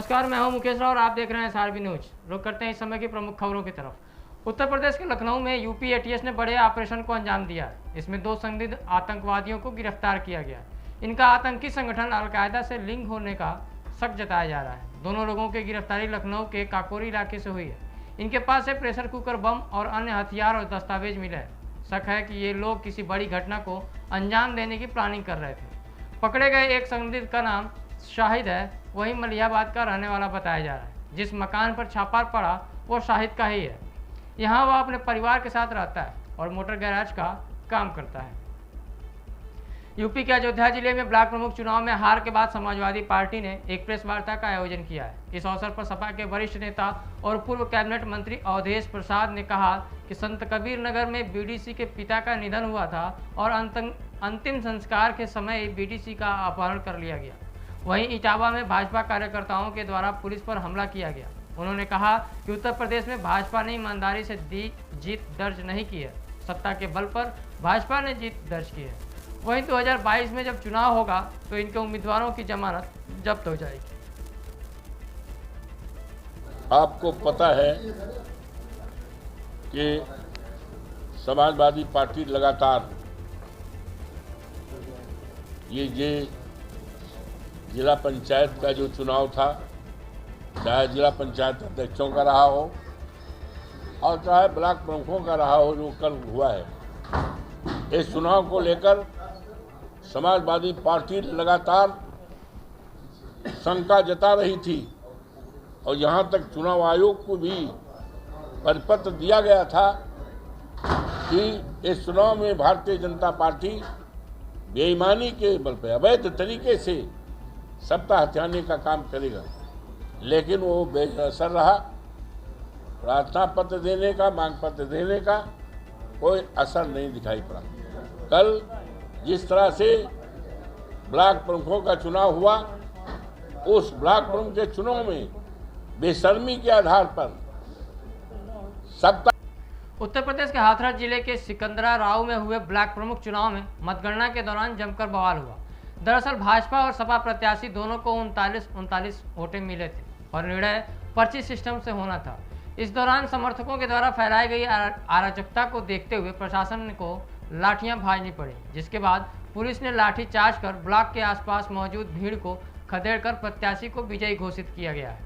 नमस्कार, मैं हूं मुकेश राव और आप देख रहे हैं SRB न्यूज। रुक करते हैं इस समय की प्रमुख खबरों की तरफ। उत्तर प्रदेश के लखनऊ में यूपी ATS ने बड़े ऑपरेशन को अंजाम दिया है। इसमें 2 संदिग्ध आतंकवादियों को गिरफ्तार किया गया। इनका आतंकी संगठन अलकायदा से लिंक होने का शक जताया जा रहा है। दोनों लोगों की गिरफ्तारी लखनऊ के काकोरी इलाके से हुई है। इनके पास से प्रेशर कुकर, बम और अन्य हथियार और दस्तावेज मिले हैं। शक है कि ये लोग किसी बड़ी घटना को अंजाम देने की प्लानिंग कर रहे थे। पकड़े गए एक संदिग्ध का नाम शाहिद है, वही मलिहाबाद का रहने वाला बताया जा रहा है। जिस मकान पर छापा पड़ा वो शाहिद का ही है। यहाँ वह अपने परिवार के साथ रहता है और मोटर गैराज का काम करता है। यूपी के अयोध्या जिले में ब्लॉक प्रमुख चुनाव में हार के बाद समाजवादी पार्टी ने एक प्रेस वार्ता का आयोजन किया है। इस अवसर पर सपा के वरिष्ठ नेता और पूर्व कैबिनेट मंत्री अवधेश प्रसाद ने कहा कि संत कबीर नगर में BDC के पिता का निधन हुआ था और अंतिम संस्कार के समय BDC का अपहरण कर लिया गया। वहीं इटावा में भाजपा कार्यकर्ताओं के द्वारा पुलिस पर हमला किया गया। उन्होंने कहा कि उत्तर प्रदेश में भाजपा ने ईमानदारी से जीत दर्ज नहीं की है। सत्ता के बल पर भाजपा ने जीत दर्ज की है। वहीं 2022 में जब चुनाव होगा तो इनके उम्मीदवारों की जमानत जब्त हो जाएगी। आपको पता है कि समाजवादी पार्टी लगातार ये जिला पंचायत का जो चुनाव था, चाहे जिला पंचायत अध्यक्षों का रहा हो और चाहे ब्लॉक प्रमुखों का रहा हो, जो कल हुआ है, इस चुनाव को लेकर समाजवादी पार्टी लगातार शंका जता रही थी और यहाँ तक चुनाव आयोग को भी परिपत्र दिया गया था कि इस चुनाव में भारतीय जनता पार्टी बेईमानी के बल पर अवैध तरीके से सत्ता हथियाने का काम करेगा, लेकिन वो बेअसर रहा। प्रार्थना पत्र देने का, मांग पत्र देने का कोई असर नहीं दिखाई पड़ा। कल जिस तरह से ब्लॉक प्रमुखों का चुनाव हुआ, उस ब्लॉक प्रमुख के चुनाव में बेशर्मी के आधार पर सत्ता। उत्तर प्रदेश के हाथरस जिले के सिकंदरा राव में हुए ब्लॉक प्रमुख चुनाव में मतगणना के दौरान जमकर बवाल हुआ। दरअसल भाजपा और सपा प्रत्याशी दोनों को 39 वोटें मिले थे और निर्णय पर्ची सिस्टम से होना था। इस दौरान समर्थकों के द्वारा फैलाई गई अराजकता को देखते हुए प्रशासन को लाठियां भाजनी पड़ी, जिसके बाद पुलिस ने लाठी चार्ज कर ब्लॉक के आसपास मौजूद भीड़ को खदेड़कर प्रत्याशी को विजयी घोषित किया गया है।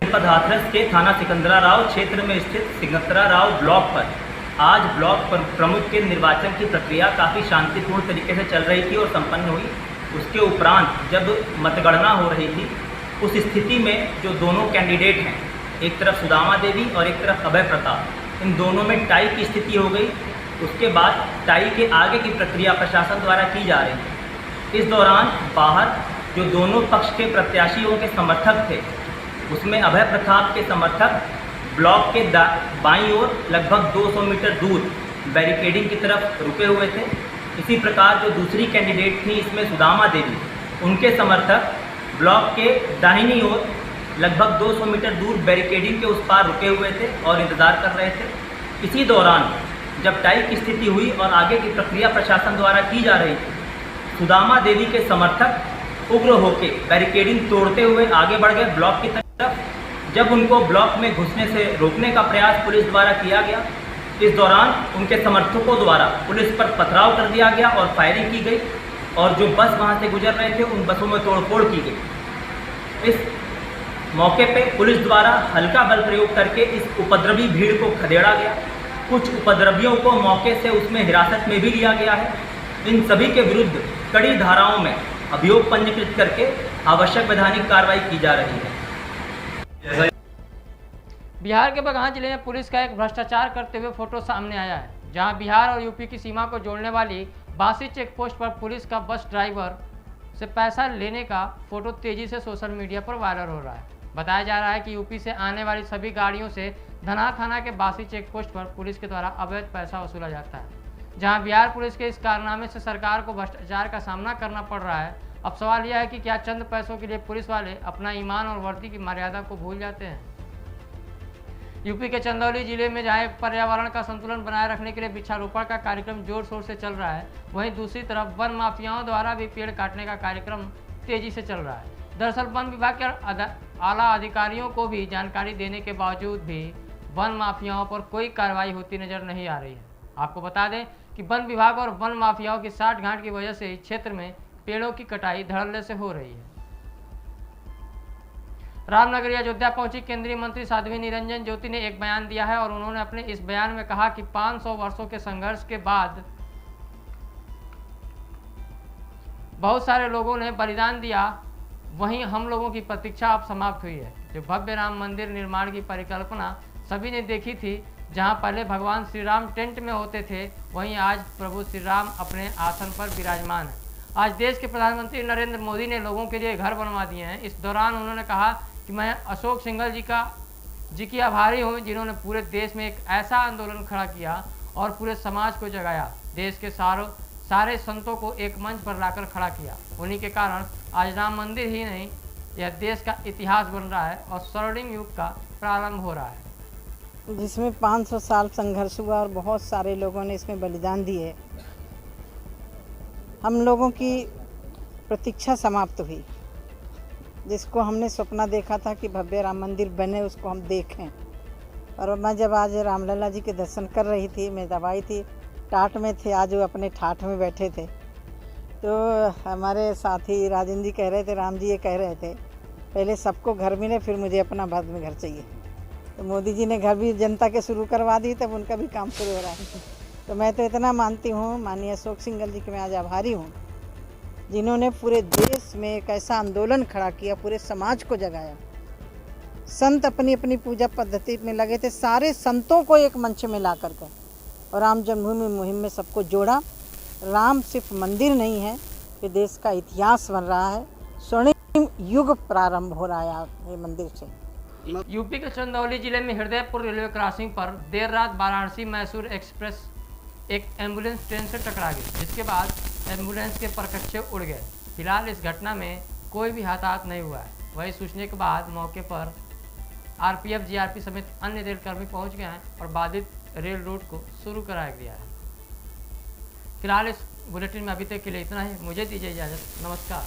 हाथरस के थाना सिकंदरा राव क्षेत्र में स्थित सिकंदरा राव ब्लॉक पर आज ब्लॉक प्रमुख के निर्वाचन की प्रक्रिया काफ़ी शांतिपूर्ण तरीके से चल रही थी और संपन्न हुई। उसके उपरांत जब मतगणना हो रही थी, उस स्थिति में जो दोनों कैंडिडेट हैं, एक तरफ सुदामा देवी और एक तरफ अभय प्रताप, इन दोनों में टाई की स्थिति हो गई। उसके बाद टाई के आगे की प्रक्रिया प्रशासन द्वारा की जा रही थी। इस दौरान बाहर जो दोनों पक्ष के प्रत्याशियों के समर्थक थे, उसमें अभय प्रताप के समर्थक ब्लॉक के बाईं ओर लगभग 200 मीटर दूर बैरिकेडिंग की तरफ रुके हुए थे। इसी प्रकार जो दूसरी कैंडिडेट थी, इसमें सुदामा देवी, उनके समर्थक ब्लॉक के दाहिनी ओर लगभग 200 मीटर दूर बैरिकेडिंग के उस पार रुके हुए थे और इंतज़ार कर रहे थे। इसी दौरान जब टाई की स्थिति हुई और आगे की प्रक्रिया प्रशासन द्वारा की जा रही थी, सुदामा देवी के समर्थक उग्र होकर बैरिकेडिंग तोड़ते हुए आगे बढ़ गए ब्लॉक की तरफ। जब उनको ब्लॉक में घुसने से रोकने का प्रयास पुलिस द्वारा किया गया, इस दौरान उनके समर्थकों द्वारा पुलिस पर पथराव कर दिया गया और फायरिंग की गई और जो बस वहां से गुजर रहे थे, उन बसों में तोड़फोड़ की गई। इस मौके पे पुलिस द्वारा हल्का बल प्रयोग करके इस उपद्रवी भीड़ को खदेड़ा गया। कुछ उपद्रवियों को मौके से उसमें हिरासत में भी लिया गया है। इन सभी के विरुद्ध कड़ी धाराओं में अभियोग पंजीकृत करके आवश्यक वैधानिक कार्रवाई की जा रही है। बिहार के बगहा जिले में पुलिस का एक भ्रष्टाचार करते हुए फोटो सामने आया है, जहां बिहार और यूपी की सीमा को जोड़ने वाली बासी चेक पोस्ट पर पुलिस का बस ड्राइवर से पैसा लेने का फोटो तेजी से सोशल मीडिया पर वायरल हो रहा है। बताया जा रहा है कि यूपी से आने वाली सभी गाड़ियों से धनहा थाना के बासी चेक पोस्ट पर पुलिस के द्वारा अवैध पैसा वसूला जाता है। जहां बिहार पुलिस के इस कारनामे से सरकार को भ्रष्टाचार का सामना करना पड़ रहा है। अब सवाल यह है कि क्या चंद पैसों के लिए पुलिस वाले अपना ईमान और वर्दी की मर्यादा को भूल जाते हैं। यूपी के चंदौली जिले में जहां पर्यावरण का संतुलन बनाए रखने के लिए वृक्षारोपण का कार्यक्रम जोर शोर से चल रहा है, वहीं दूसरी तरफ वन माफियाओं द्वारा भी पेड़ काटने का कार्यक्रम तेजी से चल रहा है। दरअसल वन विभाग के आला अधिकारियों को भी जानकारी देने के बावजूद भी वन माफियाओं पर कोई कार्रवाई होती नजर नहीं आ रही है। आपको बता दें कि वन विभाग और वन माफियाओं की साठगांठ की वजह से इस क्षेत्र में पेड़ों की कटाई धड़ल्ले से हो रही है। रामनगरी अयोध्या पहुंची केंद्रीय मंत्री साध्वी निरंजन ज्योति ने एक बयान दिया है और उन्होंने अपने इस बयान में कहा कि 500 वर्षों के संघर्ष के बाद बहुत सारे लोगों ने बलिदान दिया, वहीं हम लोगों की प्रतीक्षा अब समाप्त हुई है। जो भव्य राम मंदिर निर्माण की परिकल्पना सभी ने देखी थी, जहां पहले भगवान श्री राम टेंट में होते थे, वहीं आज प्रभु श्री राम अपने आसन पर विराजमान है। आज देश के प्रधानमंत्री नरेंद्र मोदी ने लोगों के लिए घर बनवा दिए हैं। इस दौरान उन्होंने कहा कि मैं अशोक सिंघल जी की आभारी हूँ, जिन्होंने पूरे देश में एक ऐसा आंदोलन खड़ा किया और पूरे समाज को जगाया। देश के सारे संतों को एक मंच पर लाकर खड़ा किया। उन्हीं के कारण आज राम मंदिर ही नहीं, यह देश का इतिहास बन रहा है और स्वर्णिम युग का प्रारंभ हो रहा है, जिसमें 500 साल संघर्ष हुआ और बहुत सारे लोगों ने इसमें बलिदान दिए। हम लोगों की प्रतीक्षा समाप्त हुई। जिसको हमने सपना देखा था कि भव्य राम मंदिर बने, उसको हम देखें। और मैं जब आज रामलला जी के दर्शन कर रही थी, मैं दवाई थी, टाट में थे, आज वो अपने ठाठ में बैठे थे, तो हमारे साथी राजेंद्र जी कह रहे थे, राम जी ये कह रहे थे, पहले सबको घर मिले फिर मुझे अपना बाद में घर चाहिए। तो मोदी जी ने घर भी जनता के शुरू करवा दी, तब उनका भी काम शुरू हो रहा है। तो मैं तो इतना मानती हूँ माननीय अशोक सिंघल जी के मैं आज आभारी हूँ, जिन्होंने पूरे देश में एक ऐसा आंदोलन खड़ा किया, पूरे समाज को जगाया। संत अपनी अपनी पूजा पद्धति में लगे थे, सारे संतों को एक मंच में ला करके और राम जन्मभूमि मुहिम में सबको जोड़ा। राम सिर्फ मंदिर नहीं है, ये देश का इतिहास बन रहा है, स्वर्णिम युग प्रारंभ हो रहा है ये मंदिर से। यूपी के चंदौली जिले में हृदयपुर रेलवे क्रॉसिंग पर देर रात वाराणसी मैसूर एक्सप्रेस एक एम्बुलेंस ट्रेन से टकरा गई, जिसके बाद एम्बुलेंस के परखच्चे उड़ गए। फिलहाल इस घटना में कोई भी हताहत नहीं हुआ है। वही सूचने के बाद मौके पर आरपीएफ, जीआरपी समेत अन्य रेलकर्मी पहुंच गए हैं और बाधित रेल रूट को शुरू कराया गया है। फिलहाल इस बुलेटिन में अभी तक के लिए इतना ही। मुझे दीजिए इजाज़त। नमस्कार।